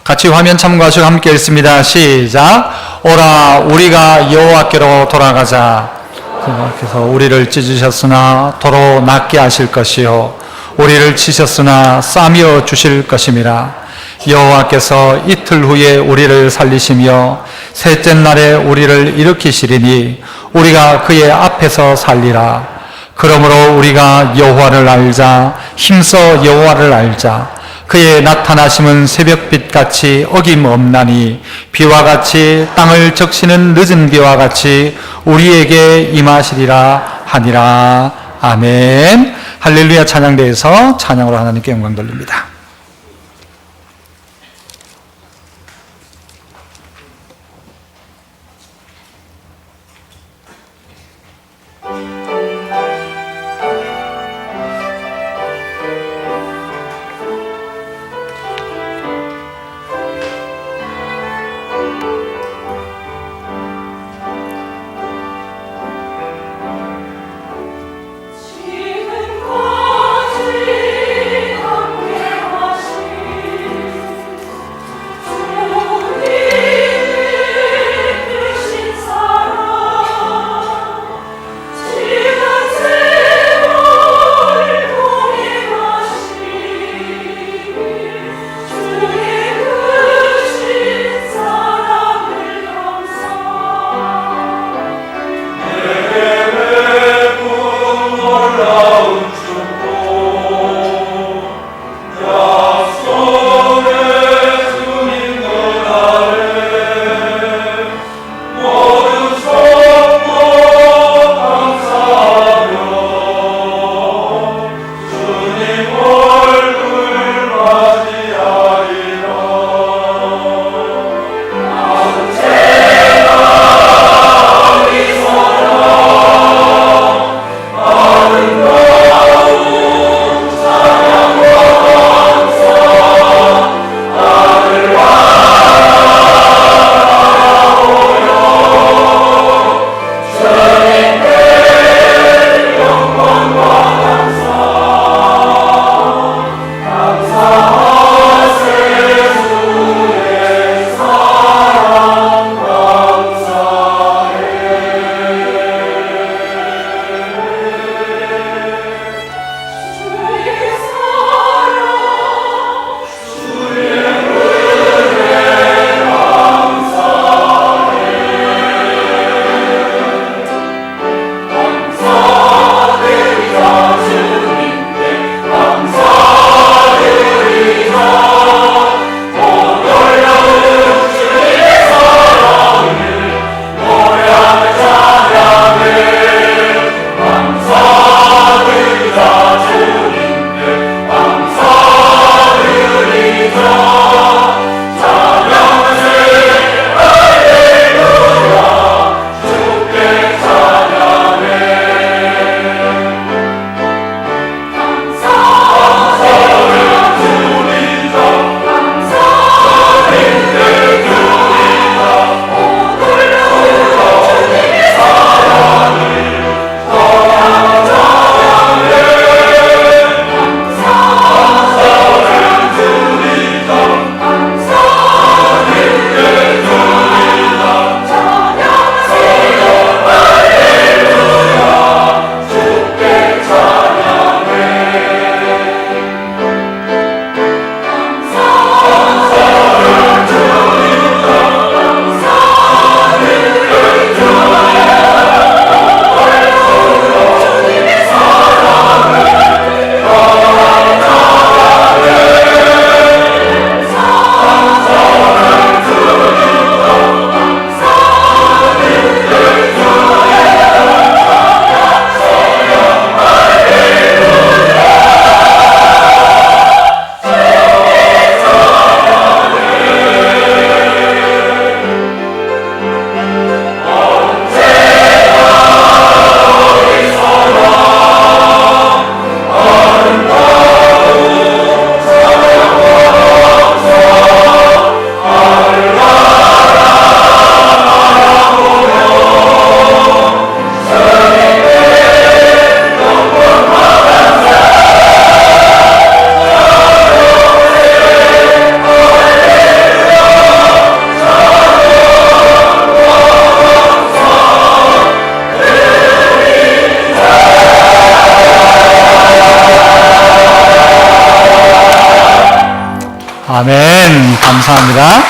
같이 화면 참고하시고 함께 읽습니다. 시작. 오라 우리가 여호와께로 돌아가자. 여호와께서 우리를 찢으셨으나 도로 낫게 하실 것이요 우리를 치셨으나 싸매어 주실 것임이라. 여호와께서 이틀 후에 우리를 살리시며 셋째 날에 우리를 일으키시리니 우리가 그의 앞에서 살리라. 그러므로 우리가 여호와를 알자. 힘써 여호와를 알자. 그의 나타나심은 새벽빛같이 어김없나니 비와 같이 땅을 적시는 늦은 비와 같이 우리에게 임하시리라 하니라. 아멘. 할렐루야. 찬양대에서 찬양으로 하나님께 영광 돌립니다. 지금 거짓 함께 아멘. 감사합니다.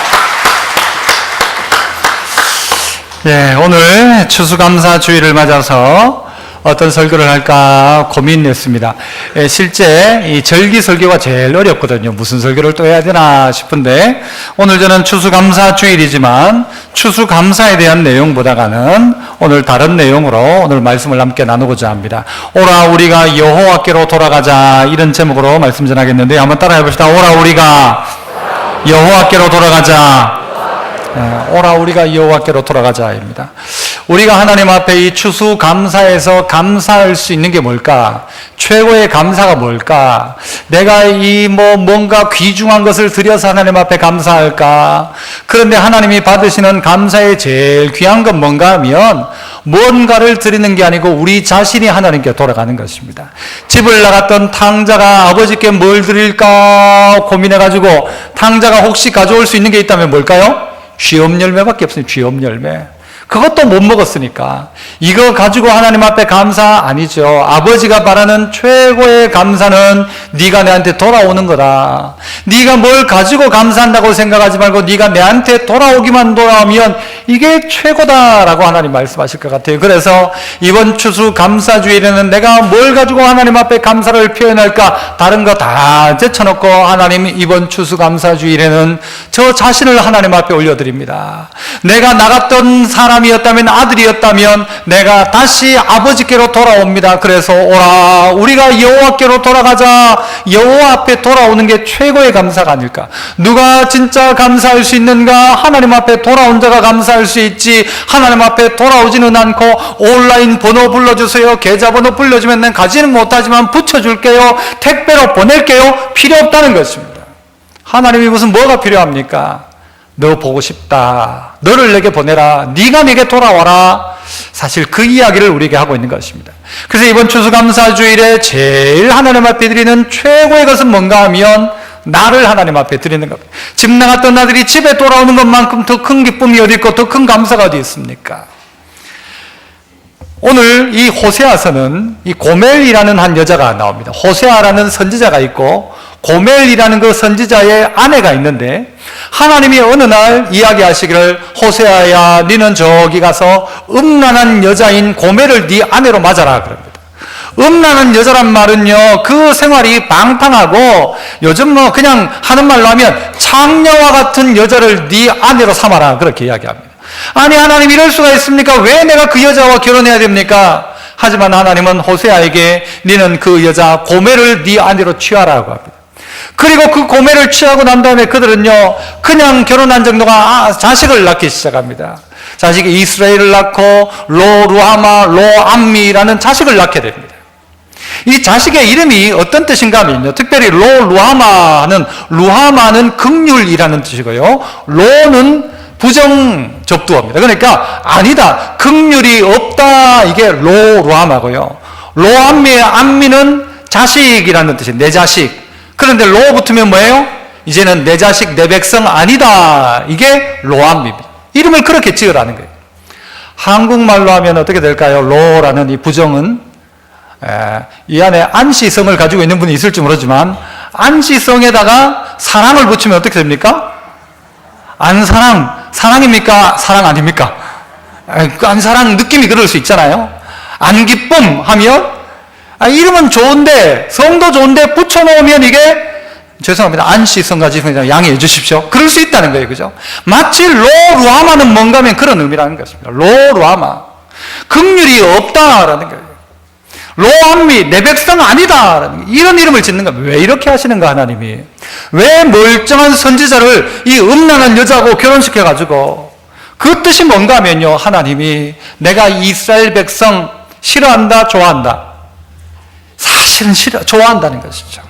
예, 오늘 추수감사주의를 맞아서 어떤 설교를 할까 고민했습니다. 예, 실제 이 절기 설교가 제일 어렵거든요. 무슨 설교를 또 해야 되나 싶은데, 오늘 저는 추수감사주일이지만 추수감사에 대한 내용보다는 오늘 다른 내용으로 오늘 말씀을 함께 나누고자 합니다. 오라 우리가 여호와께로 돌아가자, 이런 제목으로 말씀 전하겠는데 한번 따라해 봅시다. 오라 우리가 여호와께로 돌아가자. 오라 우리가 여호와께로 돌아가자입니다. 우리가 하나님 앞에 이 추수감사에서 감사할 수 있는 게 뭘까? 최고의 감사가 뭘까? 내가 뭔가 귀중한 것을 드려서 하나님 앞에 감사할까? 그런데 하나님이 받으시는 감사의 제일 귀한 건 뭔가 하면 뭔가를 드리는 게 아니고 우리 자신이 하나님께 돌아가는 것입니다. 집을 나갔던 탕자가 아버지께 뭘 드릴까 고민해가지고 탕자가 혹시 가져올 수 있는 게 있다면 뭘까요? 쥐엄 열매밖에 없어요. 쥐엄 열매. 그것도 못 먹었으니까 이거 가지고 하나님 앞에 감사 아니죠. 아버지가 바라는 최고의 감사는 네가 내한테 돌아오는 거다. 네가 뭘 가지고 감사한다고 생각하지 말고 네가 내한테 돌아오면 이게 최고다라고 하나님 말씀하실 것 같아요. 그래서 이번 추수감사주일에는 내가 뭘 가지고 하나님 앞에 감사를 표현할까? 다른 거 다 제쳐놓고 하나님 이번 추수감사주일에는 저 자신을 하나님 앞에 올려드립니다. 내가 나갔던 사람이었다면, 아들이었다면 내가 다시 아버지께로 돌아옵니다. 그래서 오라 우리가 여호와께로 돌아가자. 여호와 앞에 돌아오는 게 최고의 감사가 아닐까. 누가 진짜 감사할 수 있는가? 하나님 앞에 돌아온 자가 감사할 수 있지. 하나님 앞에 돌아오지는 않고 온라인 번호 불러주세요, 계좌번호 불러주면 난 가지는 못하지만 붙여줄게요, 택배로 보낼게요, 필요 없다는 것입니다. 하나님이 무슨 뭐가 필요합니까? 너 보고 싶다, 너를 내게 보내라, 네가 내게 돌아와라. 사실 그 이야기를 우리에게 하고 있는 것입니다. 그래서 이번 추수감사주일에 제일 하나님 앞에 드리는 최고의 것은 뭔가 하면 나를 하나님 앞에 드리는 겁니다. 집 나갔던 아들이 집에 돌아오는 것만큼 더 큰 기쁨이 어디 있고 더 큰 감사가 어디 있습니까? 오늘 이 호세아서는 이 고멜이라는 한 여자가 나옵니다. 호세아라는 선지자가 있고 고멜이라는 그 선지자의 아내가 있는데, 하나님이 어느 날 이야기하시기를 호세아야 너는 저기 가서 음란한 여자인 고멜을 네 아내로 맞아라 그럽니다. 음란한 여자란 말은요, 그 생활이 방탕하고 요즘 그냥 하는 말로 하면 창녀와 같은 여자를 네 아내로 삼아라, 그렇게 이야기합니다. 아니 하나님 이럴 수가 있습니까? 왜 내가 그 여자와 결혼해야 됩니까? 하지만 하나님은 호세아에게 너는 그 여자 고멜을 네 아내로 취하라고 합니다. 그리고 그 고멜을 취하고 난 다음에 그들은요 그냥 결혼한 정도가 자식을 낳기 시작합니다. 자식이 이스라엘을 낳고 로루하마 로암미라는 자식을 낳게 됩니다. 이 자식의 이름이 어떤 뜻인가 하면요, 특별히 루하마는 긍휼이라는 뜻이고요, 로는 부정 접두어입니다. 그러니까 아니다, 긍휼이 없다, 이게 루하마고요. 로암미의 암미는 자식이라는 뜻이에요. 내 자식. 그런데 로 붙으면 뭐예요? 이제는 내 자식 내 백성 아니다, 이게 로암미입니다. 이름을 그렇게 지으라는 거예요. 한국말로 하면 어떻게 될까요? 로라는 이 부정은 이 안에 안시성을 가지고 있는 분이 있을지 모르지만 안시성에다가 사랑을 붙이면 어떻게 됩니까? 안사랑, 사랑입니까? 사랑 아닙니까? 안사랑 느낌이 그럴 수 있잖아요. 안기쁨 하면 이름은 좋은데, 성도 좋은데 붙여놓으면 이게, 죄송합니다, 안시성 가지고 양해해 주십시오, 그럴 수 있다는 거예요. 그죠? 마치 로루하마는 뭔가 하면 그런 의미라는 것입니다. 로루하마, 긍휼이 없다라는 거예요. 로암미, 내 백성 아니다, 이런 이름을 짓는 겁니다. 왜 이렇게 하시는가 하나님이? 왜 멀쩡한 선지자를 이 음란한 여자하고 결혼시켜가지고? 그 뜻이 뭔가 하면요, 하나님이 내가 이스라엘 백성 싫어한다, 좋아한다? 사실은 좋아한다는 것이죠.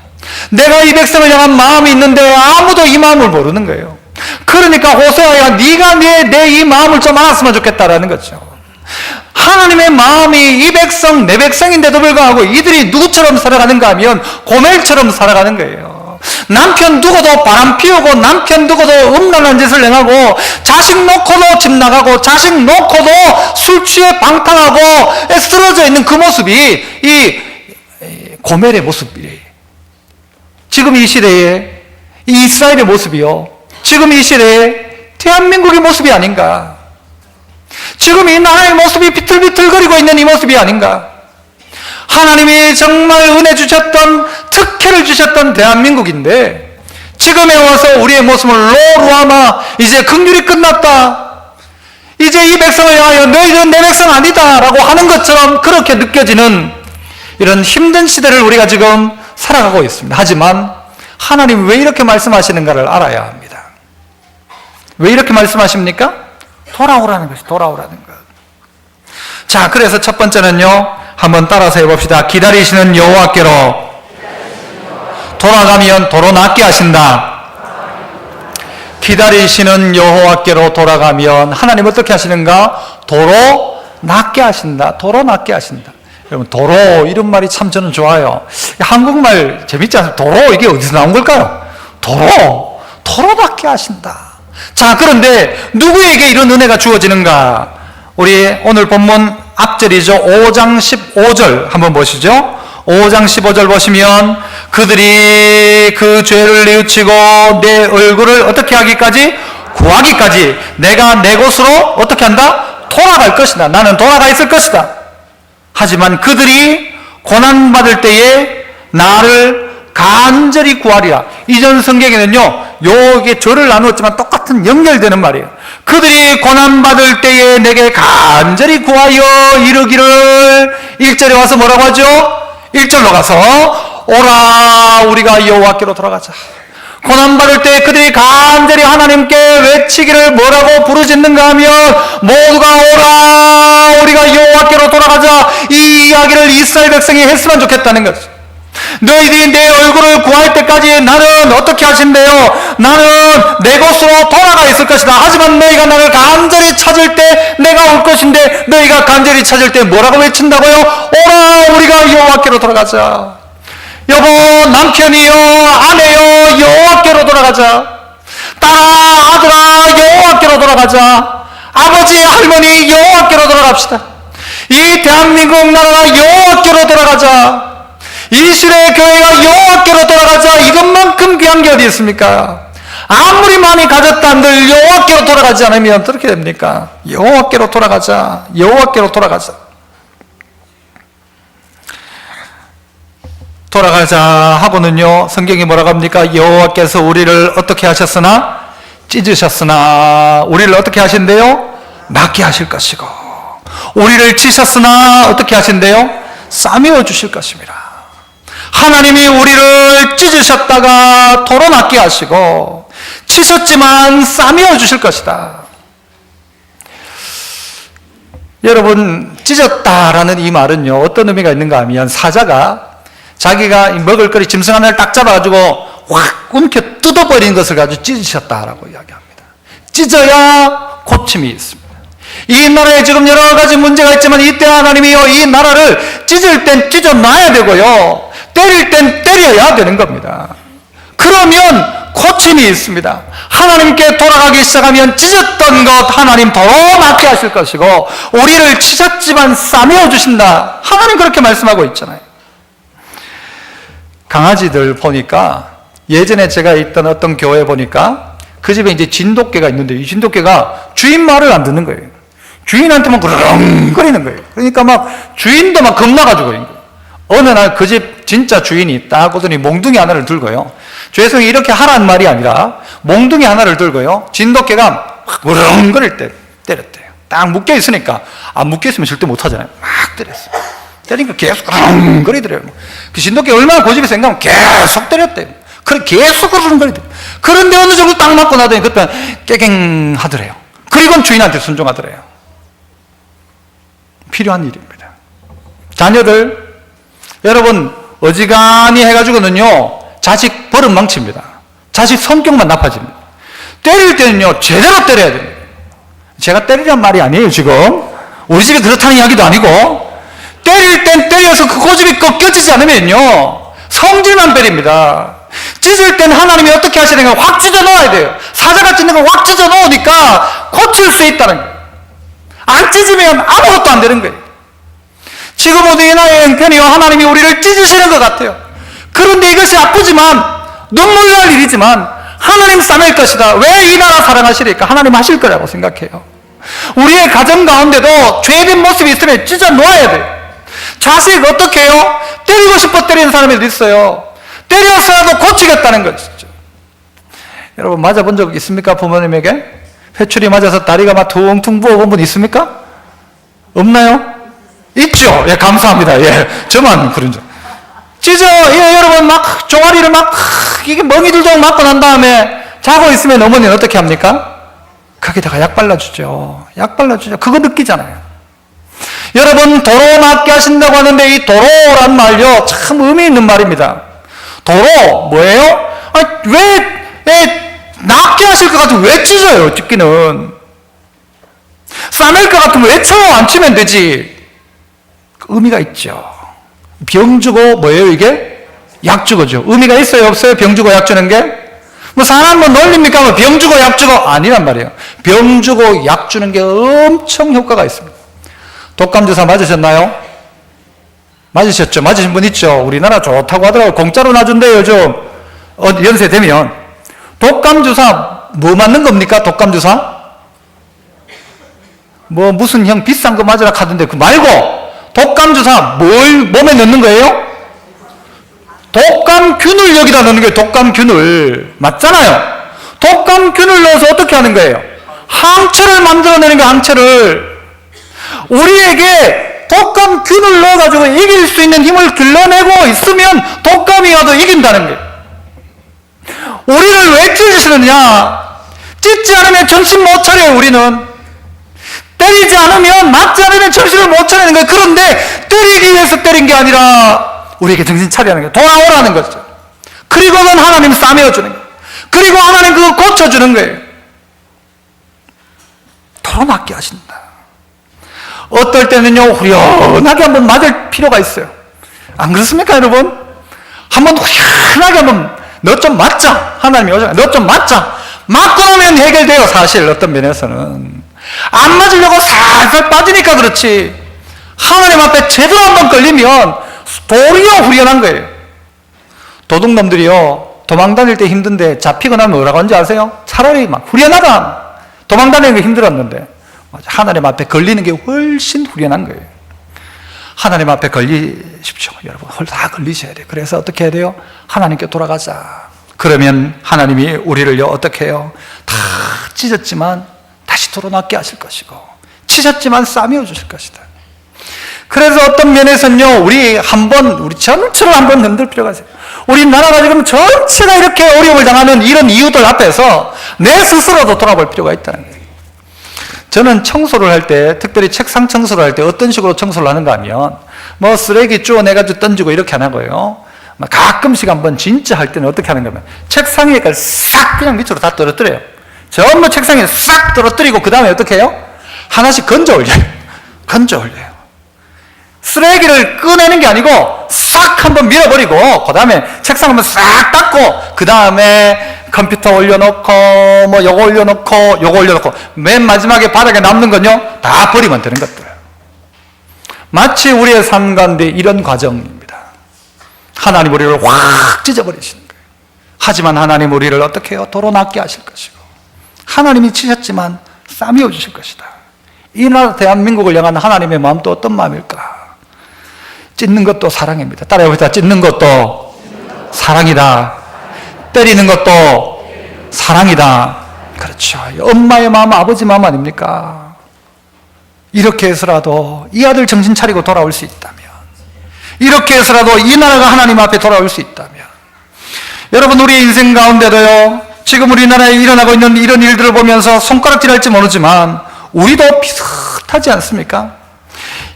내가 이 백성을 향한 마음이 있는데 아무도 이 마음을 모르는 거예요. 그러니까 호세아야 네가 내 이 마음을 좀 알았으면 좋겠다라는 거죠. 하나님의 마음이 이 백성 내 백성인데도 불구하고 이들이 누구처럼 살아가는가 하면 고멜처럼 살아가는 거예요. 남편 두고도 바람 피우고 남편 두고도 음란한 짓을 행하고 자식 놓고도 집 나가고 자식 놓고도 술 취해 방탕하고 쓰러져 있는 그 모습이 이 고멜의 모습이래요. 지금 이 시대에 이 이스라엘의 모습이요, 지금 이 시대에 대한민국의 모습이 아닌가. 지금 이 나라의 모습이 비틀비틀거리고 있는 이 모습이 아닌가. 하나님이 정말 은혜 주셨던, 특혜를 주셨던 대한민국인데 지금에 와서 우리의 모습을 로루아마 이제 긍휼이 끝났다, 이제 이 백성을 향하여 너희들은 내 백성 아니다 라고 하는 것처럼 그렇게 느껴지는 이런 힘든 시대를 우리가 지금 살아가고 있습니다. 하지만 하나님 왜 이렇게 말씀하시는가를 알아야 합니다. 왜 이렇게 말씀하십니까? 돌아오라는 것이, 돌아오라는 것. 자, 그래서 첫 번째는요, 한번 따라서 해봅시다. 기다리시는 여호와께로 돌아가면 도로 낫게 하신다. 기다리시는 여호와께로 돌아가면 하나님 어떻게 하시는가? 도로 낫게 하신다. 도로 낫게 하신다. 여러분, 도로 이런 말이 참 저는 좋아요. 한국말 재밌지 않습니까? 도로, 이게 어디서 나온 걸까요? 도로 낫게 하신다. 자, 그런데 누구에게 이런 은혜가 주어지는가? 우리 오늘 본문 앞절이죠. 5장 15절 한번 보시죠. 5장 15절 보시면 그들이 그 죄를 뉘우치고 내 얼굴을 어떻게 하기까지? 구하기까지 내가 내 곳으로 어떻게 한다? 돌아갈 것이다. 나는 돌아가 있을 것이다. 하지만 그들이 고난받을 때에 나를 간절히 구하리라. 이전 성경에는요, 요게 절을 나누었지만 똑같은 연결되는 말이에요. 그들이 고난받을 때에 내게 간절히 구하여 이르기를, 1절에 와서 뭐라고 하죠? 1절로 가서 오라 우리가 여호와께로 돌아가자. 고난받을 때 그들이 간절히 하나님께 외치기를 뭐라고 부르짖는가 하면 모두가 오라 우리가 여호와께로 돌아가자, 이 이야기를 이스라엘 백성이 했으면 좋겠다는 것이죠. 너희들이 내 얼굴을 구할 때까지 나는 어떻게 하신대요? 나는 내 곳으로 돌아가 있을 것이다. 하지만 너희가 나를 간절히 찾을 때 내가 올 것인데, 너희가 간절히 찾을 때 뭐라고 외친다고요? 오라 우리가 여호와께로 돌아가자. 여보, 남편이요, 아내요, 여호와께로 돌아가자. 딸아, 아들아, 여호와께로 돌아가자. 아버지, 할머니, 여호와께로 돌아갑시다. 이 대한민국 나라가 여호와께로 돌아가자. 이 시대의 교회가 여호와께로 돌아가자. 이것만큼 귀한 게 어디 있습니까? 아무리 많이 가졌다 한들 여호와께로 돌아가지 않으면 어떻게 됩니까? 여호와께로 돌아가자. 여호와께로 돌아가자. 돌아가자 하고는요, 성경이 뭐라고 합니까? 여호와께서 우리를 어떻게 하셨으나? 찢으셨으나 우리를 어떻게 하신대요? 낫게 하실 것이고, 우리를 치셨으나 어떻게 하신대요? 싸매어 주실 것입니다. 하나님이 우리를 찢으셨다가 도로 낫게 하시고, 치셨지만 싸매어 주실 것이다. 여러분, 찢었다라는 이 말은요, 어떤 의미가 있는가 하면, 사자가 자기가 먹을 거리 짐승 하나를 딱 잡아가지고 확 움켜 뜯어버린 것을 가지고 찢으셨다라고 이야기합니다. 찢어야 고침이 있습니다. 이 나라에 지금 여러 가지 문제가 있지만 이때 하나님이요, 이 나라를 찢을 땐 찢어놔야 되고요, 때릴 땐 때려야 되는 겁니다. 그러면 고침이 있습니다. 하나님께 돌아가기 시작하면 찢었던 것 하나님 더 낫게 하실 것이고, 우리를 치셨지만 싸매어 주신다. 하나님 그렇게 말씀하고 있잖아요. 강아지들 보니까, 예전에 제가 있던 어떤 교회 보니까 그 집에 이제 진돗개가 있는데, 이 진돗개가 주인 말을 안 듣는 거예요. 주인한테만 그렁거리는 거예요. 그러니까 막 주인도 막 겁나가지고 있는 거예요. 어느 날 그 집 진짜 주인이 딱 오더니 몽둥이 하나를 들고요, 죄송히 이렇게 하라는 말이 아니라 몽둥이 하나를 들고요, 진돗개가 막 그렁거릴 때 때렸대요. 딱 묶여 있으니까, 안 묶여 있으면 절대 못 하잖아요. 막 때렸어요. 때리니까 계속 그렁거리더래요. 그 진돗개 얼마나 고집이 센가 하면 계속 때렸대요. 그래 계속 그렁거리더래요. 그런데 어느 정도 딱 맞고 나더니 그때 깨갱 하더래요. 그리고는 주인한테 순종하더래요. 필요한 일입니다. 자녀들, 여러분, 어지간히 해가지고는요, 자식 버릇 망칩니다. 자식 성격만 나빠집니다. 때릴 때는요, 제대로 때려야 됩니다. 제가 때리란 말이 아니에요, 지금. 우리 집이 그렇다는 이야기도 아니고, 때릴 땐 때려서 그 고집이 꺾여지지 않으면요, 성질만 때립니다. 찢을 땐 하나님이 어떻게 하시는가? 확 찢어 넣어야 돼요. 사자가 찢는 걸 확 찢어 넣으니까 고칠 수 있다는 거예요. 안 찢으면 아무것도 안 되는 거예요. 지금 우리 나의 형편이요, 하나님이 우리를 찢으시는 것 같아요. 그런데 이것이 아프지만, 눈물 날 일이지만, 하나님 싸맬 것이다. 왜 이 나라 사랑하시리까? 하나님 하실 거라고 생각해요. 우리의 가정 가운데도 죄된 모습이 있으면 찢어 놓아야 돼요. 자식 어떻게 해요? 때리고 싶어 때리는 사람들도 있어요. 때려서라도 고치겠다는 것이죠. 여러분 맞아본 적 있습니까? 부모님에게? 회초리 맞아서 다리가 막 퉁퉁 부어본 분 있습니까? 없나요? 있죠. 예, 감사합니다. 예, 저만 그런 적. 찢어, 예, 여러분 막 종아리를 막 이게 멍이들도 맞고 난 다음에 자고 있으면 어머니는 어떻게 합니까? 거기다가 약 발라주죠. 약 발라주죠. 그거 느끼잖아요. 여러분 도로 낫게 하신다고 하는데 이 도로란 말요 참 의미 있는 말입니다. 도로 뭐예요? 아니, 왜 낫게 하실 것 같으면 왜 찢어요? 찢기는 싸맬 것 같으면 왜 쳐요? 안 치면 되지. 의미가 있죠. 병 주고 뭐예요 이게? 약 주고죠. 의미가 있어요 없어요? 병 주고 약 주는 게? 뭐 사람 뭐 놀립니까? 뭐 병 주고 약 주고 아니란 말이에요. 병 주고 약 주는 게 엄청 효과가 있습니다. 독감 주사 맞으셨나요? 맞으셨죠? 맞으신 분 있죠? 우리나라 좋다고 하더라고요. 공짜로 놔준대요 요즘. 연세 되면. 독감 주사 뭐 맞는 겁니까? 독감 주사? 뭐 무슨 형 비싼 거 맞으라 하던데 그 말고 독감 주사 뭘 몸에 넣는 거예요? 독감균을 여기다 넣는 거예요. 독감균을. 맞잖아요. 독감균을 넣어서 어떻게 하는 거예요? 항체를 만들어내는 거예요. 항체를. 우리에게 독감균을 넣어가지고 이길 수 있는 힘을 길러내고 있으면 독감이 와도 이긴다는 거예요. 우리를 왜 찢으시느냐? 찢지 않으면 정신 못 차려요. 우리는 때리지 않으면 맞지 않으면 정신을 못 차리는 거예요. 그런데 때리기 위해서 때린 게 아니라 우리에게 정신 차리는 거예요. 돌아오라는 거죠. 그리고는 하나님 싸매어주는 거예요. 그리고 하나님 그거 고쳐주는 거예요. 돌아맞게 하신다. 어떨 때는요 후련하게 한번 맞을 필요가 있어요. 안 그렇습니까 여러분? 한번 후련하게 한번 너 좀 맞자. 하나님이 오잖아요. 너 좀 맞자. 맞고 나면 해결돼요. 사실 어떤 면에서는 안 맞으려고 살살 빠지니까 그렇지. 하나님 앞에 제대로 한번 걸리면 도리어 후련한 거예요. 도둑놈들이요 도망 다닐 때 힘든데 잡히고 나면 뭐라고 하는지 아세요? 차라리 막 후련하다. 도망 다니는 게 힘들었는데 하나님 앞에 걸리는 게 훨씬 후련한 거예요. 하나님 앞에 걸리십시오. 여러분 다 걸리셔야 돼요. 그래서 어떻게 해야 돼요? 하나님께 돌아가자. 그러면 하나님이 우리를요 어떻게 해요? 다 찢었지만 다시 돌아낫게 하실 것이고 치셨지만 싸매어 주실 것이다. 그래서 어떤 면에서는요 우리 전체를 한번 흔들 필요가 있어요. 우리나라가 지금 전체가 이렇게 어려움을 당하는 이런 이유들 앞에서 내 스스로도 돌아볼 필요가 있다는 거예요. 저는 청소를 할 때, 특별히 책상 청소를 할 때 어떤 식으로 청소를 하는가 하면 뭐 쓰레기 쪼내가지고 던지고 이렇게 안 하고요. 가끔씩 한번 진짜 할 때는 어떻게 하는가 하면 책상 위에 싹 그냥 밑으로 다 떨어뜨려요. 전부 책상에 싹 떨어뜨리고 그 다음에 어떻게 해요? 하나씩 건져 올려요. 건져 올려요. 쓰레기를 꺼내는 게 아니고 싹 한번 밀어버리고 그 다음에 책상 한번 싹 닦고 그 다음에 컴퓨터 올려놓고 뭐 요거 올려놓고 요거 올려놓고 맨 마지막에 바닥에 남는 건요 다 버리면 되는 것들. 마치 우리의 삶 가운데 이런 과정입니다. 하나님 우리를 확 찢어버리시는 거예요. 하지만 하나님 우리를 어떻게 해요? 도로 낫게 하실 것이고 하나님이 치셨지만 싸매어 주실 것이다. 이 나라 대한민국을 향한 하나님의 마음도 어떤 마음일까? 찢는 것도 사랑입니다. 따라해보자. 찢는 것도 사랑이다. 때리는 것도 사랑이다. 그렇죠. 엄마의 마음, 아버지 마음 아닙니까? 이렇게 해서라도 이 아들 정신 차리고 돌아올 수 있다면, 이렇게 해서라도 이 나라가 하나님 앞에 돌아올 수 있다면, 여러분 우리 인생 가운데도요 지금 우리나라에 일어나고 있는 이런 일들을 보면서 손가락질할지 모르지만 우리도 비슷하지 않습니까?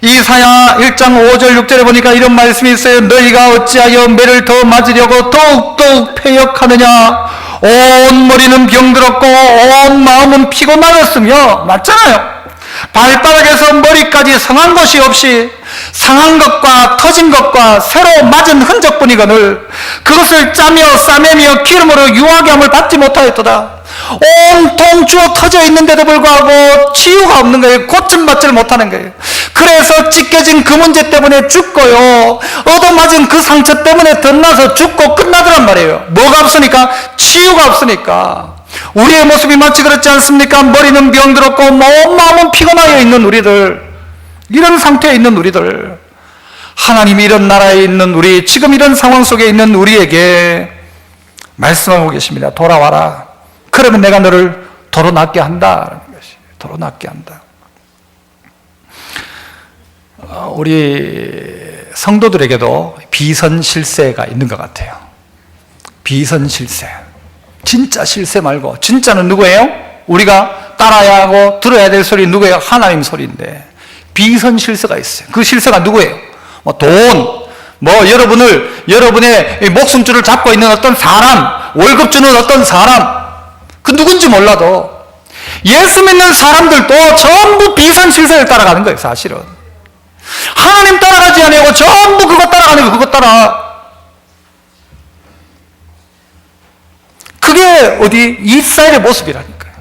이사야 1장 5절 6절에 보니까 이런 말씀이 있어요. 너희가 어찌하여 매를 더 맞으려고 더욱더욱 패역하느냐. 온 머리는 병들었고 온 마음은 피곤하였으며. 맞잖아요. 발바닥에서 머리까지 상한 것이 없이 상한 것과 터진 것과 새로 맞은 흔적뿐이거늘 그것을 짜며 싸매며 기름으로 유하게 함을 받지 못하였도다. 온통 주어 터져 있는데도 불구하고 치유가 없는 거예요. 고침받지를 못하는 거예요. 그래서 찢겨진 그 문제 때문에 죽고요, 얻어맞은 그 상처 때문에 덧나서 죽고 끝나더란 말이에요. 뭐가 없으니까? 치유가 없으니까 우리의 모습이 마치 그렇지 않습니까? 머리는 병들었고 마음은 피곤하여 있는 우리들, 이런 상태에 있는 우리들, 하나님이 이런 나라에 있는 우리, 지금 이런 상황 속에 있는 우리에게 말씀하고 계십니다. 돌아와라. 그러면 내가 너를 도로 낫게 한다. 도로 낫게 한다. 우리 성도들에게도 비선실세가 있는 것 같아요. 비선실세. 진짜 실세 말고, 진짜는 누구예요? 우리가 따라야 하고 들어야 될 소리 누구예요? 하나님 소리인데 비선실세가 있어요. 그 실세가 누구예요? 돈, 여러분의 목숨줄을 잡고 있는 어떤 사람, 월급 주는 어떤 사람, 그 누군지 몰라도 예수 믿는 사람들도 전부 비선실세를 따라가는 거예요. 사실은 하나님 따라가지 않고 전부 그거 따라가는 거예요. 그거 따라. 그게 어디 이스라엘의 모습이라니까요.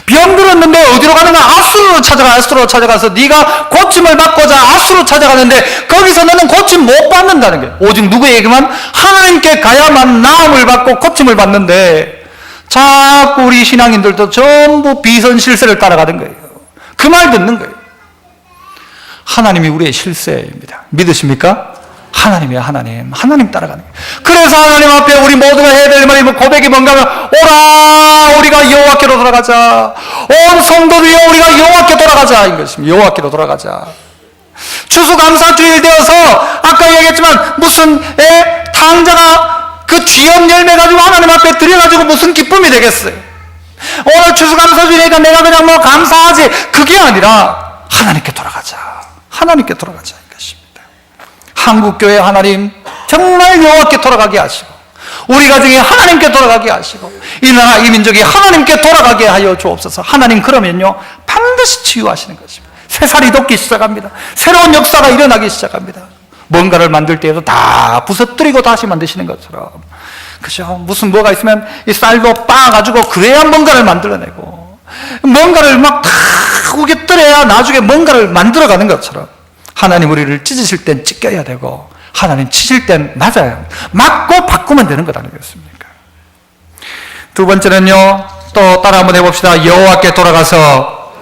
병들었는데 어디로 가는가? 아수르로 찾아가. 아수르로 찾아가서 네가 고침을 받고자 아수르로 찾아가는데 거기서 너는 고침 못 받는다는 거예요. 오직 누구에게만? 하나님께 가야만 나음을 받고 고침을 받는데, 자꾸 우리 신앙인들도 전부 비선실세를 따라가는 거예요. 그 말 듣는 거예요. 하나님이 우리의 실세입니다. 믿으십니까? 하나님이야. 하나님 따라가는 거예요. 그래서 하나님 앞에 우리 모두가 해야 될 말이 고백이 뭔가 하면, 오라 우리가 여호와께로 돌아가자. 온 성도들이여 우리가 여호와께 돌아가자. 이것입니다. 여호와께로 돌아가자. 추수감사주일 되어서 아까 얘기했지만 무슨 탕자가 그 쥐염 열매 가지고 하나님 앞에 드려가지고 무슨 기쁨이 되겠어요? 오늘 추수감사주일이니까 내가 그냥 감사하지, 그게 아니라 하나님께 돌아가자. 하나님께 돌아가자 이것입니다. 한국교회 하나님 정말 여호와께 돌아가게 하시고, 우리 가정이 하나님께 돌아가게 하시고, 이 나라 이 민족이 하나님께 돌아가게 하여 주옵소서. 하나님 그러면요 반드시 치유하시는 것입니다. 새살이 돋기 시작합니다. 새로운 역사가 일어나기 시작합니다. 뭔가를 만들 때에도 다 부서뜨리고 다시 만드시는 것처럼, 그죠? 무슨 뭐가 있으면 이 쌀도 빻아가지고 그래야 뭔가를 만들어내고, 뭔가를 막 다 우겨뜨려야 나중에 뭔가를 만들어가는 것처럼, 하나님 우리를 찢으실 땐 찢겨야 되고 하나님 치실 땐 맞아요. 맞고 바꾸면 되는 것 아니겠습니까? 두 번째는요, 또 따라 한번 해봅시다. 여호와께 돌아가서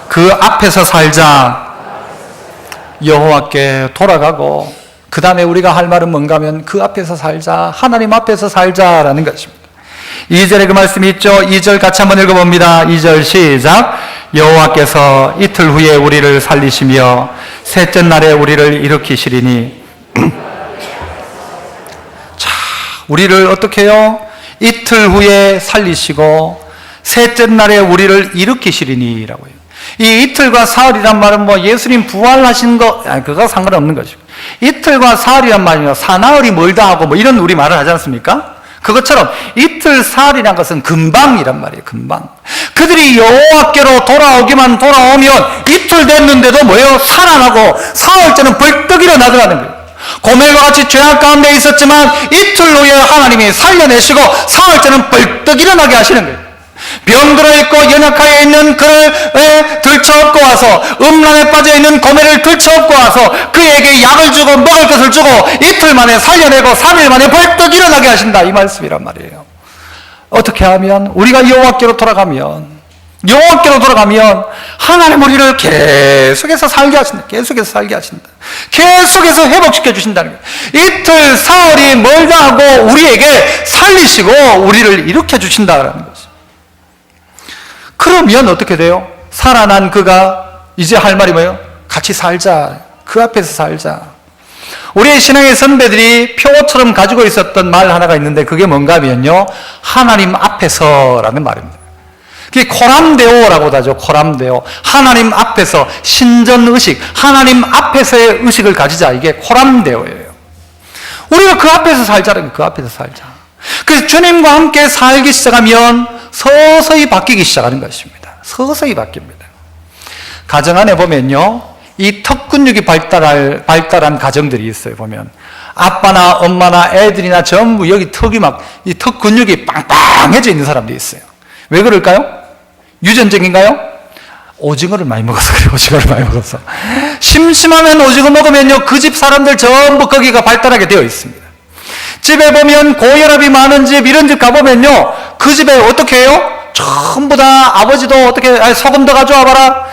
그 앞에서 살자. 여호와께 돌아가고 그 다음에 우리가 할 말은 뭔가 하면 그 앞에서 살자. 하나님 앞에서 살자라는 것입니다. 2절에 그 말씀이 있죠. 2절 같이 한번 읽어봅니다. 2절 시작. 여호와께서 이틀 후에 우리를 살리시며 셋째 날에 우리를 일으키시리니. 자, 우리를 어떻게 해요? 이틀 후에 살리시고 셋째 날에 우리를 일으키시리니 라고 해요. 이 이틀과 사흘이란 말은 예수님 부활하신 거, 그거 상관없는 것이고, 이틀과 사흘이란 말이요, 사나흘이 멀다 하고 이런 우리 말을 하지 않습니까? 그것처럼 이틀 사흘이란 것은 금방이란 말이에요. 금방. 그들이 여호와께로 돌아오면 이틀 됐는데도 뭐예요? 살아나고 사흘째는 벌떡 일어나더라는 거예요. 고멜과 같이 죄악 가운데 있었지만 이틀 후에 하나님이 살려내시고 사흘째는 벌떡 일어나게 하시는 거예요. 병들어 있고 연약하여 있는 그를 들쳐업고 와서, 음란에 빠져 있는 고멜을 들쳐업고 와서 그에게 약을 주고 먹을 것을 주고 이틀 만에 살려내고 3일 만에 벌떡 일어나게 하신다, 이 말씀이란 말이에요. 어떻게 하면? 우리가 여호와께로 돌아가면 하나님 우리를 계속해서 살게 하신다. 계속해서 회복시켜 주신다는 거예요. 이틀 사흘이 멀다 하고 우리에게 살리시고 우리를 일으켜 주신다는 거죠. 그러면 어떻게 돼요? 살아난 그가 이제 할 말이 뭐예요? 같이 살자. 그 앞에서 살자. 우리의 신앙의 선배들이 표어처럼 가지고 있었던 말 하나가 있는데 그게 뭔가 하면요, 하나님 앞에서라는 말입니다. 그게 코람데오라고도 하죠. 코람데오. 하나님 앞에서 신전의식, 하나님 앞에서의 의식을 가지자. 이게 코람데오예요. 우리가 그 앞에서 살자라는 거예요. 그 앞에서 살자. 그래서 주님과 함께 살기 시작하면 서서히 바뀌기 시작하는 것입니다. 서서히 바뀝니다. 가정 안에 보면요, 이 턱 근육이 발달한 가정들이 있어요. 보면 아빠나 엄마나 애들이나 전부 여기 턱이 이 턱 근육이 빵빵해져 있는 사람들이 있어요. 왜 그럴까요? 유전적인가요? 오징어를 많이 먹어서 그래요. 오징어를 많이 먹어서. 심심하면 오징어 먹으면요, 그 집 사람들 전부 거기가 발달하게 되어 있습니다. 집에 보면 고혈압이 많은 집, 이런 집 가보면요, 그 집에 어떻게 해요? 전부 다 아버지도 어떻게, 소금 더 가져와 봐라.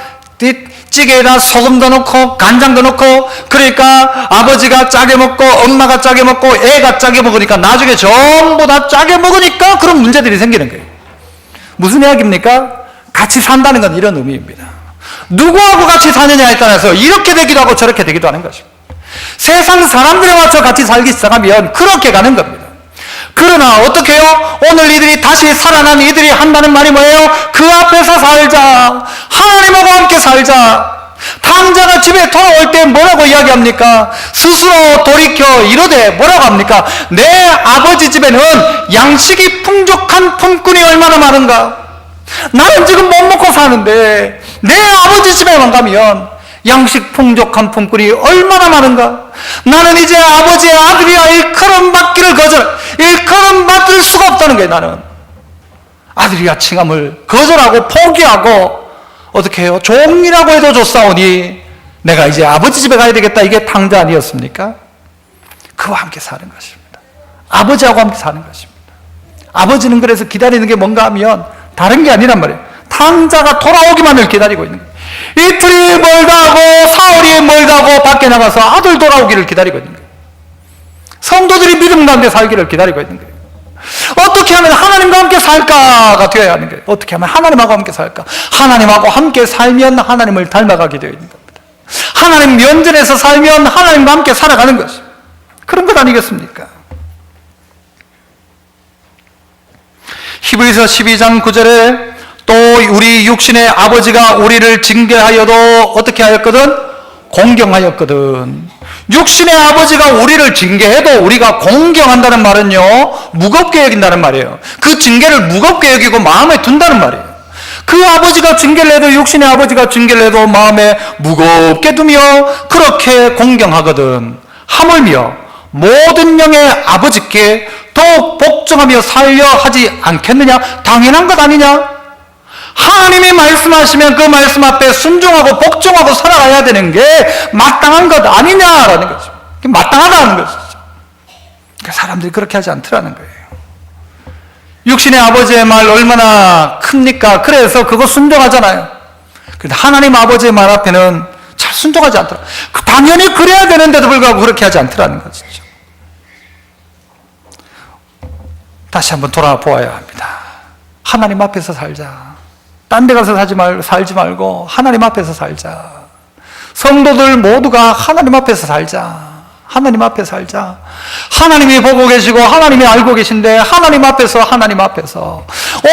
찌개에다 소금도 넣고 간장도 넣고, 그러니까 아버지가 짜게 먹고 엄마가 짜게 먹고 애가 짜게 먹으니까 나중에 전부 다 짜게 먹으니까 그런 문제들이 생기는 거예요. 무슨 이야기입니까? 같이 산다는 건 이런 의미입니다. 누구하고 같이 사느냐에 따라서 이렇게 되기도 하고 저렇게 되기도 하는 것입니다. 세상 사람들에 맞춰 같이 살기 시작하면 그렇게 가는 겁니다. 그러나 어떻게 해요? 오늘 이들이 다시 살아난 이들이 한다는 말이 뭐예요? 그 앞에서 살자. 하나님하고 함께 살자. 탕자가 집에 돌아올 때 뭐라고 이야기합니까? 스스로 돌이켜 이르되 뭐라고 합니까? 내 아버지 집에는 양식이 풍족한 품꾼이 얼마나 많은가? 나는 지금 못 먹고 사는데 내 아버지 집에만 가면 양식 풍족한 품꾼이 얼마나 많은가? 나는 이제 아버지의 아들이야 일컬음 받기를 일컬음 받을 수가 없다는 거예요. 나는 아들이야 칭함을 거절하고 포기하고 어떻게 해요? 종이라고 해도 줬사오니 내가 이제 아버지 집에 가야 되겠다. 이게 탕자 아니었습니까? 그와 함께 사는 것입니다. 아버지하고 함께 사는 것입니다. 아버지는 그래서 기다리는 게 뭔가 하면 다른 게 아니란 말이에요. 탕자가 돌아오기만을 기다리고 있는 거예요. 이틀이 멀다 하고 사흘이 멀다 하고 밖에 나가서 아들 돌아오기를 기다리고 있는 거예요. 성도들이 믿음 가운데 살기를 기다리고 있는 거예요. 어떻게 하면 하나님과 함께 살까가 되어야 하는 거예요. 어떻게 하면 하나님하고 함께 살까? 하나님하고 함께 살면 하나님을 닮아가게 되어 있는 겁니다. 하나님 면전에서 살면 하나님과 함께 살아가는 것입니다. 그런 것 아니겠습니까? 히브리서 12장 9절에 또 우리 육신의 아버지가 우리를 징계하여도 어떻게 하였거든? 공경하였거든. 육신의 아버지가 우리를 징계해도 우리가 공경한다는 말은요, 무겁게 여긴다는 말이에요. 그 징계를 무겁게 여기고 마음에 둔다는 말이에요. 그 아버지가 징계를 해도, 육신의 아버지가 징계를 해도 마음에 무겁게 두며 그렇게 공경하거든. 하물며 모든 영의 아버지께 더욱 복종하며 살려 하지 않겠느냐? 당연한 것 아니냐? 하나님이 말씀하시면 그 말씀 앞에 순종하고 복종하고 살아가야 되는 게 마땅한 것 아니냐라는 거죠. 마땅하다는 것이죠. 그러니까 사람들이 그렇게 하지 않더라는 거예요. 육신의 아버지의 말 얼마나 큽니까? 그래서 그거 순종하잖아요. 그런데 하나님 아버지의 말 앞에는 잘 순종하지 않더라. 당연히 그래야 되는데도 불구하고 그렇게 하지 않더라는 것이죠. 다시 한번 돌아보아야 합니다. 하나님 앞에서 살자. 딴 데 가서 살지 말고 하나님 앞에서 살자. 성도들 모두가 하나님 앞에서 살자. 하나님 앞에 살자. 하나님이 보고 계시고 하나님이 알고 계신데 하나님 앞에서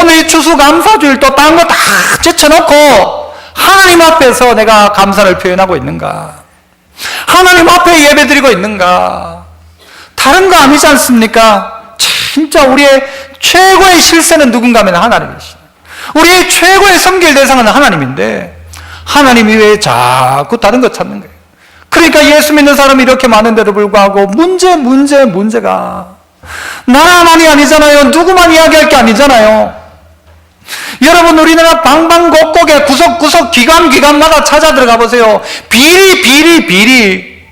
오늘 추수감사주일 또 딴 거 다 제쳐놓고 하나님 앞에서 내가 감사를 표현하고 있는가? 하나님 앞에 예배드리고 있는가? 다른 거 아니지 않습니까? 진짜 우리의 최고의 실세는 누군가 하면 하나님이시죠. 우리의 최고의 섬길 대상은 하나님인데 하나님이 왜 자꾸 다른 거 찾는 거예요? 그러니까 예수 믿는 사람이 이렇게 많은데도 불구하고 문제가 나만이 아니잖아요. 누구만 이야기할 게 아니잖아요. 여러분, 우리나라 방방곡곡에 구석구석 기관마다 찾아 들어가 보세요. 비리.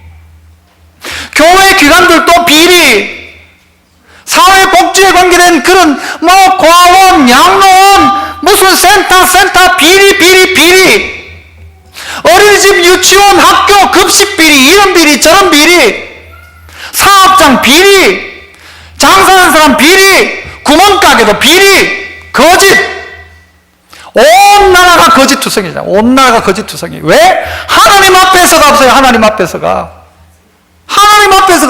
교회 기관들도 비리. 사회복지에 관계된 그런 고아원, 양로원, 무슨 센터 비리. 어린이집, 유치원, 학교, 급식 비리, 이런 비리, 저런 비리. 사업장 비리. 장사하는 사람 비리. 구멍가게도 비리. 거짓. 온 나라가 거짓투성이잖아. 온 나라가 거짓투성이. 왜? 하나님 앞에서가 없어요. 하나님 앞에서가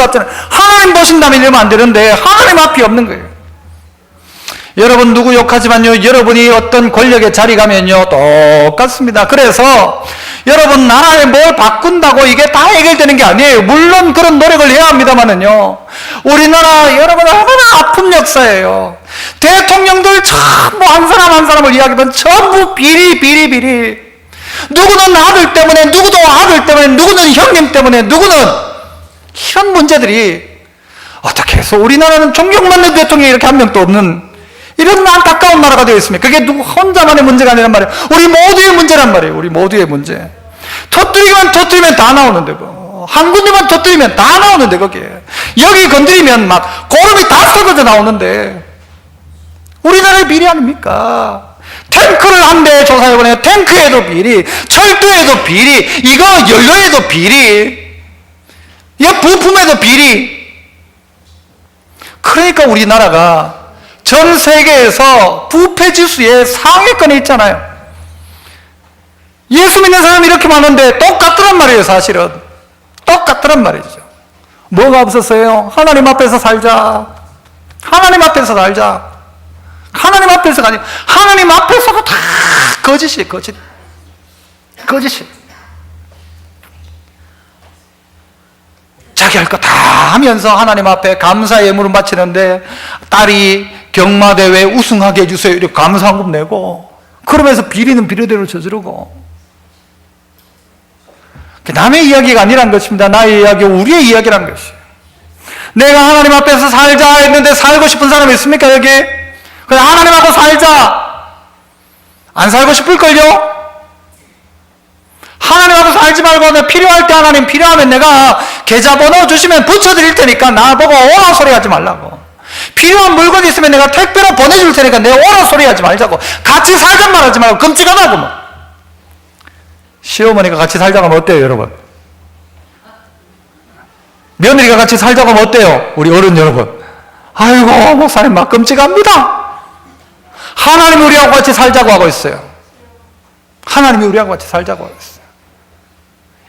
없잖아요. 하나님 보신다면 이러면 안 되는데 하나님 앞이 없는 거예요. 여러분 누구 욕하지만요, 여러분이 어떤 권력의 자리 가면요 똑같습니다. 그래서 여러분 나라에 뭘 바꾼다고 이게 다 해결되는 게 아니에요. 물론 그런 노력을 해야 합니다만은요, 우리나라 여러분 얼마나 아픈 역사예요. 대통령들 전부 한 사람을 이야기하면 전부 비리. 누구는 아들 때문에, 누구도 아들 때문에, 누구는 형님 때문에, 누구는 이런 문제들이 어떻게 해서 우리나라는 존경받는 대통령이 이렇게 한 명도 없는 이런 안타까운 나라가 되어 있습니다. 그게 누구 혼자만의 문제가 아니란 말이에요. 우리 모두의 문제란 말이에요. 우리 모두의 문제. 터뜨리면 다 나오는데 한 군데만 터뜨리면 다 나오는데, 거기에. 여기 건드리면 막 고름이 다 쏟아져 나오는데, 우리나라의 비리 아닙니까? 탱크를 한 대 조사해보네요. 탱크에도 비리, 철도에도 비리, 이거 연료에도 비리, 이거 부품에도 비리. 그러니까 우리나라가 전 세계에서 부패지수의 상위권에 있잖아요. 예수 믿는 사람이 이렇게 많은데 똑같더란 말이에요, 사실은. 똑같더란 말이죠. 뭐가 없었어요? 하나님 앞에서 살자. 하나님 앞에서 살자. 하나님 앞에서가 아니고 하나님 앞에서도 다 거짓이에요, 거짓. 거짓이에요. 자기 할 거 다 하면서 하나님 앞에 감사 예물을 바치는데 딸이 경마대회 우승하게 해주세요 이렇게 감사한금 내고, 그러면서 비리는 비리대로 저지르고. 남의 이야기가 아니란 것입니다. 나의 이야기, 우리의 이야기란 것이에요. 내가 하나님 앞에서 살자 했는데 살고 싶은 사람이 있습니까, 여기? 그냥 하나님하고 살자. 안 살고 싶을걸요? 하나님하고 살지 말고 내가 필요할 때 하나님 필요하면 내가 계좌번호 주시면 붙여드릴 테니까 나보고 오라 소리 하지 말라고. 필요한 물건이 있으면 내가 택배로 보내줄 테니까 내가 오라 소리 하지 말자고. 같이 살잔 말 하지 말고 끔찍하다고 뭐. 시어머니가 같이 살자고 하면 어때요, 여러분? 며느리가 같이 살자고 하면 어때요, 우리 어른 여러분? 아이고, 목사님 막 끔찍합니다. 하나님이 우리하고 같이 살자고 하고 있어요. 하나님이 우리하고 같이 살자고 하고 있어요.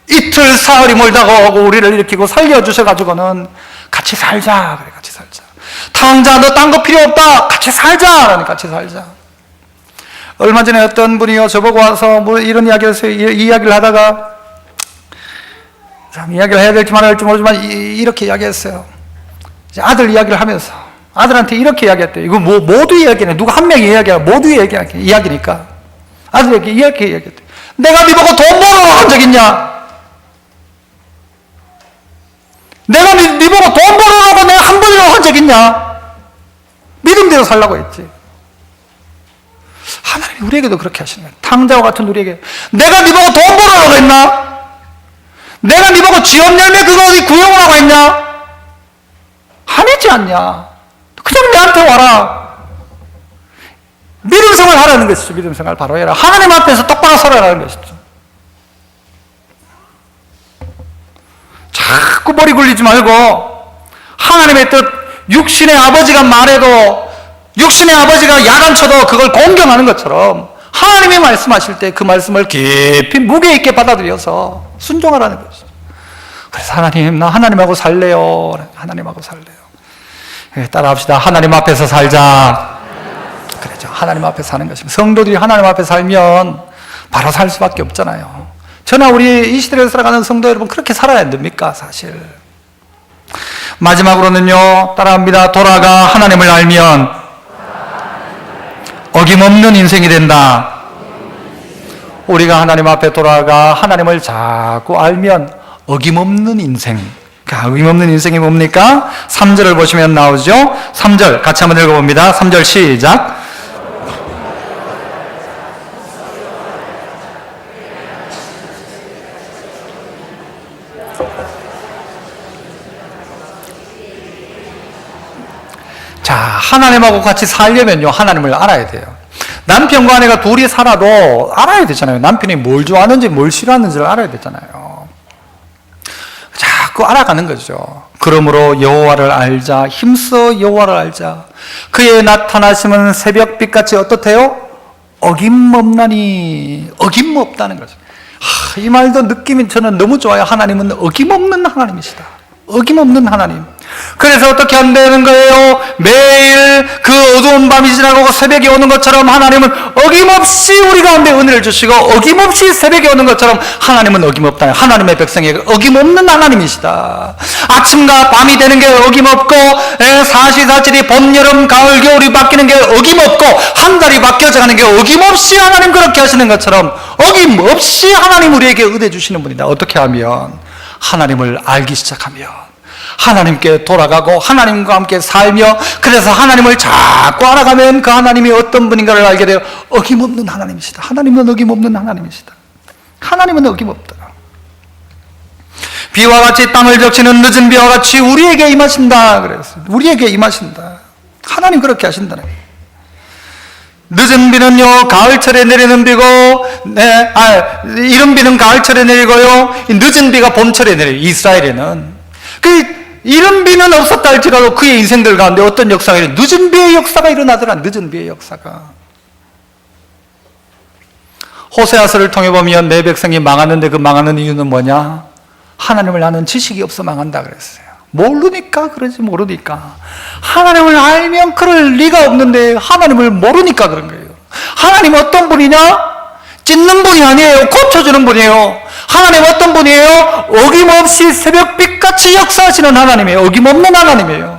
이틀 사흘이 멀다고 하고 우리를 일으키고 살려주셔가지고는 같이 살자. 그래, 같이 살자. 탕자, 너 딴 거 필요 없다. 같이 살자. 라니 같이 살자. 얼마 전에 어떤 분이요, 저보고 와서 뭐 이런 이야기를 했어요. 이야기를 하다가, 참 이야기를 해야 될지 말아야 될지 모르지만 이렇게 이야기했어요. 아들 이야기를 하면서 아들한테 이렇게 이야기했대요. 이거 뭐 모두 이야기네. 누가 한 명이 이야기야. 모두 이야기니까. 아들에게 이렇게 이야기했대. 내가 네 보고 돈 벌어라고 한 적 있냐? 내가 네 보고 돈 벌어라고 내가 한 번이라고 한 적 있냐? 믿음대로 살라고 했지. 하나님이 우리에게도 그렇게 하시는 거예요. 탕자와 같은 우리에게. 내가 네 보고 돈 벌어라고 했나? 내가 네 보고 지업 열매 그거 어디 구용하라고 했냐? 아니지 않냐? 그냥 내한테 와라. 믿음 생활 하라는 것이죠. 믿음 생활 바로 해라. 하나님 앞에서 똑바로 살아라는 것이죠. 자꾸 머리 굴리지 말고 하나님의 뜻, 육신의 아버지가 말해도, 육신의 아버지가 야단쳐도 그걸 공경하는 것처럼 하나님이 말씀하실 때 그 말씀을 깊이 무게 있게 받아들여서 순종하라는 것이죠. 그래서 하나님, 나 하나님하고 살래요. 하나님하고 살래요. 따라합시다. 하나님 앞에서 살자. 그렇죠. 하나님 앞에 사는 것입니다. 성도들이 하나님 앞에 살면 바로 살 수밖에 없잖아요. 저나 우리 이 시대를 살아가는 성도 여러분, 그렇게 살아야 안 됩니까, 사실? 마지막으로는요, 따라합니다. 돌아가 하나님을 알면 어김없는 인생이 된다. 우리가 하나님 앞에 돌아가 하나님을 자꾸 알면 어김없는 인생. 어김없는 인생이 뭡니까? 3절을 보시면 나오죠. 3절 같이 한번 읽어봅니다. 3절 시작. 자, 하나님하고 같이 살려면요, 하나님을 알아야 돼요. 남편과 아내가 둘이 살아도 알아야 되잖아요. 남편이 뭘 좋아하는지 뭘 싫어하는지를 알아야 되잖아요. 자꾸 알아가는 거죠. 그러므로 여호와를 알자. 힘써 여호와를 알자. 그의 나타나심은 새벽빛같이 어떻대요? 어김없나니. 어김없다는 거죠. 이 말도 느낌이 저는 너무 좋아요. 하나님은 어김없는 하나님이시다. 어김없는 하나님. 그래서 어떻게 한다는 거예요? 매일 그 어두운 밤이 지나가고 새벽이 오는 것처럼 하나님은 어김없이 우리 가운데 은혜를 주시고, 어김없이 새벽이 오는 것처럼 하나님은 어김없다. 하나님의 백성에게 어김없는 하나님이시다. 아침과 밤이 되는 게 어김없고, 사시사철이 봄, 여름, 가을, 겨울이 바뀌는 게 어김없고, 한 달이 바뀌어져 가는 게 어김없이 하나님 그렇게 하시는 것처럼 어김없이 하나님 우리에게 은혜 주시는 분이다. 어떻게 하면? 하나님을 알기 시작하면, 하나님께 돌아가고 하나님과 함께 살며, 그래서 하나님을 자꾸 알아가면 그 하나님이 어떤 분인가를 알게 돼요. 어김없는 하나님이시다. 하나님은 어김없는 하나님이시다. 하나님은 어김없다. 비와 같이 땅을 적시는 늦은 비와 같이 우리에게 임하신다 그랬어요. 우리에게 임하신다. 하나님 그렇게 하신다는 거예요. 늦은 비는요 가을철에 내리는 비고, 이른 비는 가을철에 내리고요, 늦은 비가 봄철에 내려요. 이스라엘에는 이른 비는 없었다 할지라도 그의 인생들 가운데 어떤 역사가 일어나요? 늦은 비의 역사가 일어나더라. 늦은 비의 역사가. 호세아서를 통해 보면 내 백성이 망하는데 그 망하는 이유는 뭐냐? 하나님을 아는 지식이 없어 망한다 그랬어요. 모르니까 그러지. 모르니까. 하나님을 알면 그럴 리가 없는데 하나님을 모르니까 그런 거예요. 하나님 어떤 분이냐? 찢는 분이 아니에요. 고쳐주는 분이에요. 하나님 어떤 분이에요? 어김없이 새벽빛같이 역사하시는 하나님이에요. 어김없는 하나님이에요.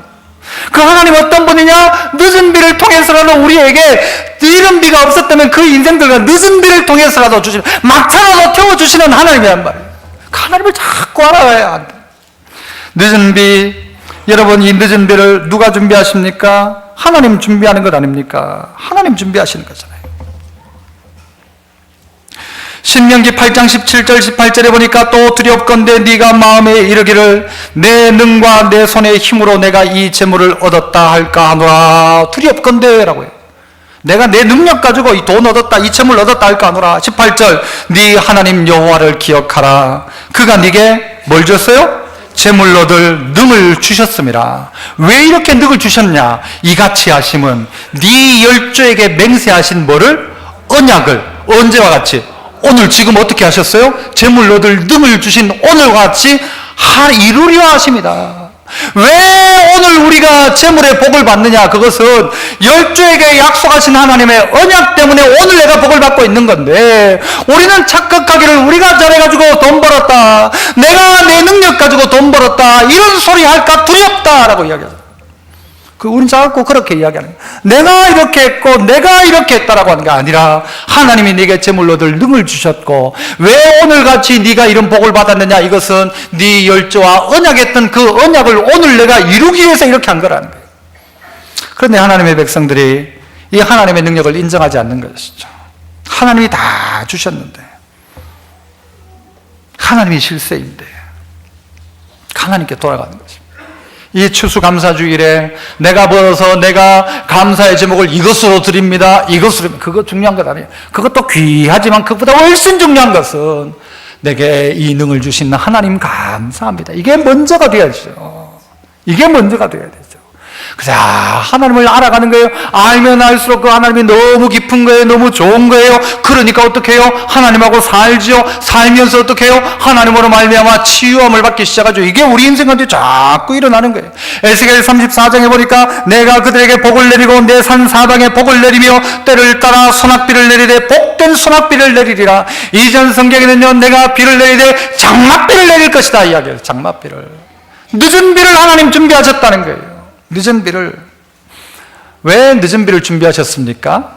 그 하나님 어떤 분이냐? 늦은 비를 통해서라도 우리에게, 이른 비가 없었다면 그 인생들과 늦은 비를 통해서라도 주시는, 막차라도 태워주시는 하나님이란 말이에요. 그 하나님을 자꾸 알아야 한다. 늦은 비, 여러분 이 늦은 비를 누가 준비하십니까? 하나님 준비하는 것 아닙니까? 하나님 준비하시는 거잖아요. 신명기 8장 17절 18절에 보니까 또 두렵건대 네가 마음에 이르기를 내 능과 내 손의 힘으로 내가 이 재물을 얻었다 할까 하노라. 두렵건대 라고 해요. 내가 내 능력 가지고 이 돈 얻었다, 이 재물 얻었다 할까 하노라. 18절 네 하나님 여호와를 기억하라. 그가 네게 뭘 줬어요? 재물 얻을 능을 주셨습니다. 왜 이렇게 능을 주셨냐? 이같이 하심은 네 열조에게 맹세하신 뭐를? 언약을. 언제와 같이? 오늘 지금 어떻게 하셨어요? 재물 얻을 능을 주신 오늘과 같이 이루려 하십니다. 왜 오늘 우리가 재물의 복을 받느냐? 그것은 열조에게 약속하신 하나님의 언약 때문에 오늘 내가 복을 받고 있는 건데, 우리는 착각하기를 우리가 잘해가지고 돈 벌었다, 내가 내 능력 가지고 돈 벌었다, 이런 소리 할까 두렵다라고 이야기하죠. 우린 자꾸 그렇게 이야기하는 거예요. 내가 이렇게 했고 내가 이렇게 했다라고 하는 게 아니라 하나님이 네게 재물로 얻을 능을 주셨고, 왜 오늘같이 네가 이런 복을 받았느냐? 이것은 네 열조와 언약했던 그 언약을 오늘 내가 이루기 위해서 이렇게 한 거라는 거예요. 그런데 하나님의 백성들이 이 하나님의 능력을 인정하지 않는 것이죠. 하나님이 다 주셨는데, 하나님이 실세인데 하나님께 돌아가는 것입니다. 이 추수감사주일에 내가 벌어서 내가 감사의 제목을 이것으로 드립니다, 이것으로, 그거 중요한 것 아니에요. 그것도 귀하지만 그것보다 훨씬 중요한 것은 내게 이 능을 주신 하나님 감사합니다. 이게 먼저가 되어야죠. 이게 먼저가 되어야 되죠. 그래서 하나님을 알아가는 거예요. 알면 알수록 그 하나님이 너무 깊은 거예요. 너무 좋은 거예요. 그러니까 어떻게 해요? 하나님하고 살지요. 살면서 어떻게 해요? 하나님으로 말미암아 치유함을 받기 시작하죠. 이게 우리 인생 가운데 자꾸 일어나는 거예요. 에스겔 34장에 보니까 내가 그들에게 복을 내리고 내 산 사방에 복을 내리며 때를 따라 소낙비를 내리되 복된 소낙비를 내리리라. 이전 성경에는요, 내가 비를 내리되 장맛비를 내릴 것이다 이야기해요. 장맛비를. 늦은 비를 하나님 준비하셨다는 거예요. 늦은 비를. 왜 늦은 비를 준비하셨습니까?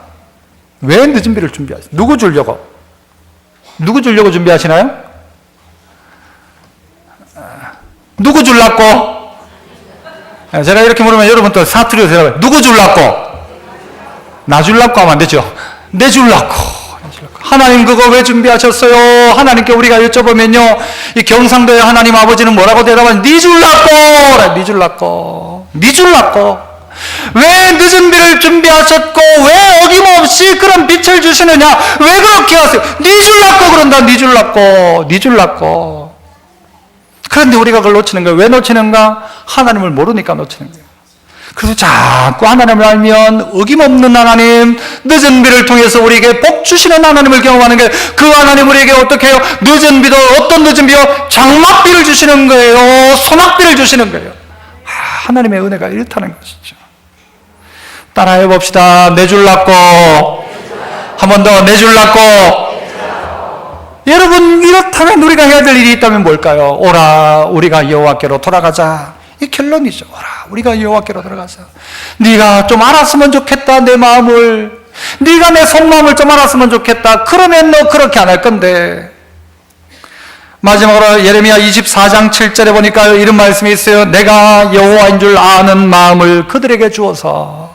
왜 늦은 비를 준비하셨어요? 누구 주려고? 누구 주려고 준비하시나요? 누구 주려고? 제가 이렇게 물으면 여러분 또 사투리로 대답해요. 누구 주려고? 나 주려고 하면 안 되죠. 내 주려고. 하나님 그거 왜 준비하셨어요? 하나님께 우리가 여쭤보면요, 이 경상도의 하나님 아버지는 뭐라고 대답하냐? 네 주려고. 네 주려고. 네 주려고. 왜 늦은 비를 준비하셨고 왜 어김없이 그런 빛을 주시느냐? 왜 그렇게 하세요? 네 주려고 그런다. 네 주려고. 네 주려고. 그런데 우리가 그걸 놓치는 거예요. 왜 놓치는가? 하나님을 모르니까 놓치는 거예요. 그래서 자꾸 하나님을 알면 어김없는 하나님, 늦은 비를 통해서 우리에게 복 주시는 하나님을 경험하는 거예요. 그 하나님 우리에게 어떻게 해요? 늦은 비도, 어떤 늦은 비요? 장맛비를 주시는 거예요. 소낙비를 주시는 거예요. 하나님의 은혜가 이렇다는 것이죠. 따라해 봅시다. 내 줄라고. 한 번 더. 내 줄라고. 여러분, 이렇다면 우리가 해야 될 일이 있다면 뭘까요? 오라 우리가 여호와께로 돌아가자. 이 결론이죠. 오라 우리가 여호와께로 돌아가자. 네가 좀 알았으면 좋겠다. 내 마음을. 네가 내 속마음을 좀 알았으면 좋겠다. 그러면 너 그렇게 안 할 건데. 마지막으로 예레미야 24장 7절에 보니까 이런 말씀이 있어요. 내가 여호와인 줄 아는 마음을 그들에게 주어서,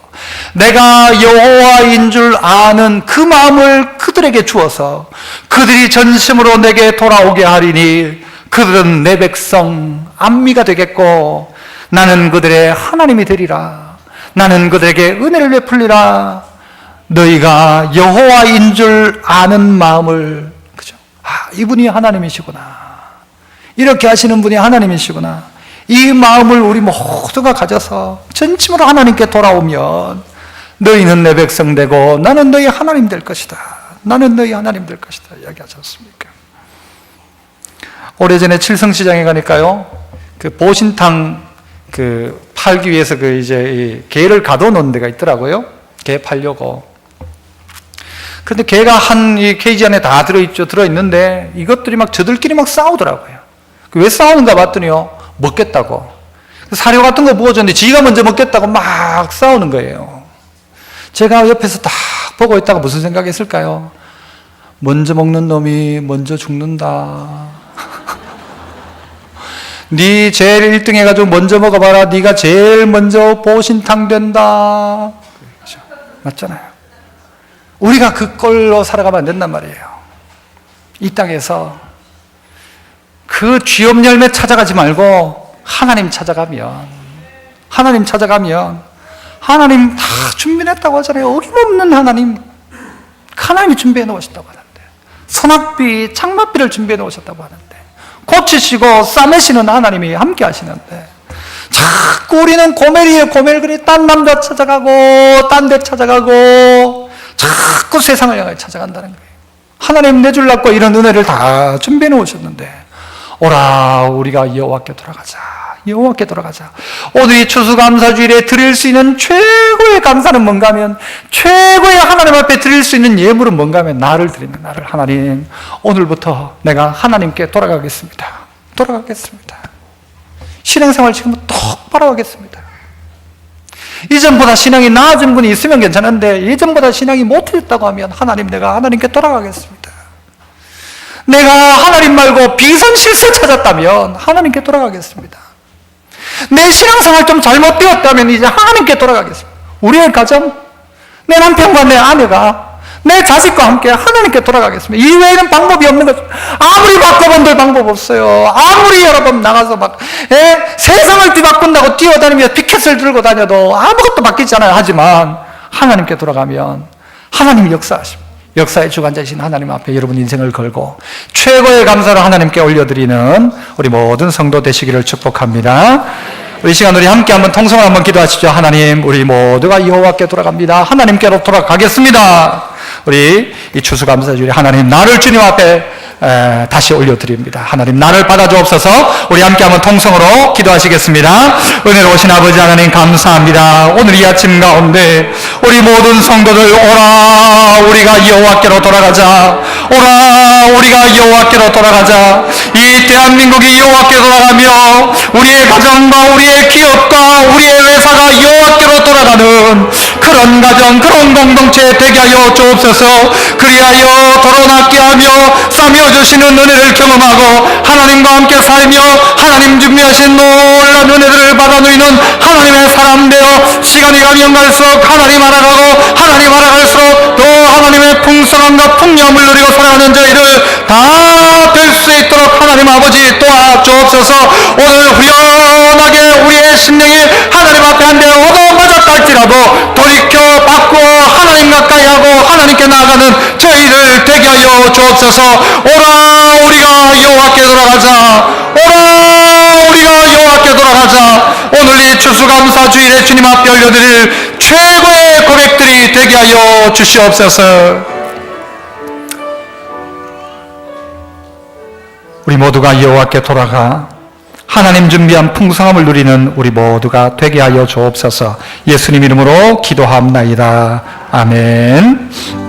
내가 여호와인 줄 아는 그 마음을 그들에게 주어서 그들이 전심으로 내게 돌아오게 하리니 그들은 내 백성 안미가 되겠고 나는 그들의 하나님이 되리라. 나는 그들에게 은혜를 베풀리라. 너희가 여호와인 줄 아는 마음을, 그죠? 이분이 하나님이시구나. 이렇게 하시는 분이 하나님이시구나. 이 마음을 우리 모두가 가져서 전심으로 하나님께 돌아오면 너희는 내 백성 되고 나는 너희 하나님 될 것이다. 나는 너희 하나님 될 것이다. 이야기하지 않습니까? 오래전에 칠성시장에 가니까요, 그 보신탕 팔기 위해서 이제 게를 가둬놓은 데가 있더라고요. 게 팔려고. 근데 게가 이 케이지 안에 다 들어있는데 이것들이 막 저들끼리 막 싸우더라고요. 왜 싸우는가 봤더니요, 먹겠다고. 사료 같은 거 부어줬는데 지가 먼저 먹겠다고 막 싸우는 거예요. 제가 옆에서 딱 보고 있다가 무슨 생각했을까요? 먼저 먹는 놈이 먼저 죽는다. 네 제일 1등 해가지고 먼저 먹어봐라. 네가 제일 먼저 보신탕 된다. 그렇죠? 맞잖아요. 우리가 그 꼴로 살아가면 안 된단 말이에요. 이 땅에서 그 쥐업 열매 찾아가지 말고 하나님 찾아가면 하나님 다 준비했다고 하잖아요. 어김없는 하나님이 준비해 놓으셨다고 하는데, 소낙비, 장맛비를 준비해 놓으셨다고 하는데, 고치시고 싸매시는 하나님이 함께 하시는데 자꾸 우리는 고멜그리 딴 남자 찾아가고 딴 데 찾아가고 자꾸 세상을 향해 찾아간다는 거예요. 하나님 내줄라고 이런 은혜를 다 준비해 놓으셨는데, 오라 우리가 여호와께 돌아가자. 오늘 이 추수감사주일에 드릴 수 있는 최고의 감사는 뭔가 하면, 최고의 하나님 앞에 드릴 수 있는 예물은 뭔가 하면 나를 드리는, 나를. 하나님, 오늘부터 내가 하나님께 돌아가겠습니다. 신앙생활 지금 똑바로 하겠습니다. 이전보다 신앙이 나아진 분이 있으면 괜찮은데 예전보다 신앙이 못해졌다고 하면, 하나님, 내가 하나님께 돌아가겠습니다. 내가 하나님 말고 비선실세 찾았다면 하나님께 돌아가겠습니다. 내 신앙생활 좀 잘못되었다면 이제 하나님께 돌아가겠습니다. 우리의 가정, 내 남편과 내 아내가, 내 자식과 함께 하나님께 돌아가겠습니다. 이 외에는 방법이 없는 거죠. 아무리 바꿔본들 방법 없어요. 아무리 여러분 나가서 세상을 뒤바꾼다고 뛰어다니며 피켓을 들고 다녀도 아무것도 바뀌지 않아요. 하지만 하나님께 돌아가면 하나님이 역사하십니다. 역사의 주관자이신 하나님 앞에 여러분 인생을 걸고 최고의 감사를 하나님께 올려드리는 우리 모든 성도 되시기를 축복합니다. 우리 시간 우리 함께 한번 통성을 한번 기도하시죠. 하나님, 우리 모두가 여호와께 돌아갑니다. 하나님께로 돌아가겠습니다. 우리 이 추수감사주일에 하나님, 나를 주님 앞에 다시 올려드립니다. 하나님, 나를 받아주옵소서. 우리 함께 한번 통성으로 기도하시겠습니다. 은혜로우신 아버지 하나님, 감사합니다. 오늘 이 아침 가운데 우리 모든 성도들, 오라 우리가 여호와께로 돌아가자. 오라 우리가 여호와께로 돌아가자. 이 대한민국이 여호와께로 돌아가며 우리의 가정과 우리의 기업과 우리의 회사가 여호와께로 돌아가는 그런 가정, 그런 공동체 되게 하여 주옵소서. 그리하여 돌아오게 하며 싸며 주시는 은혜를 경험하고 하나님과 함께 살며 하나님 준비하신 놀라운 은혜들을 받아 누리는 하나님의 사람 되어 시간이 가면 갈수록 하나님 알아갈수록 또 하나님의 풍성함과 풍요함을 누리고 살아가는 저희를 다 될 수 있도록 하나님 아버지 도와주옵소서. 오늘 후련하게 우리의 심령이 하나님 앞에 한 대 얻어맞았다 할지라도 돌이켜 바꾸어 하나님 가까이 하고 하나님께 나아가는 저희를 되게 하여 주옵소서. 오라 우리가 여호와께 돌아가자. 오라 우리가 여호와께 돌아가자. 오늘 이 추수감사주일에 주님 앞에 올려드릴 최고의 고백들이 되게 하여 주시옵소서. 우리 모두가 여호와께 돌아가 하나님 준비한 풍성함을 누리는 우리 모두가 되게 하여 주옵소서. 예수님 이름으로 기도합나이다. 아멘.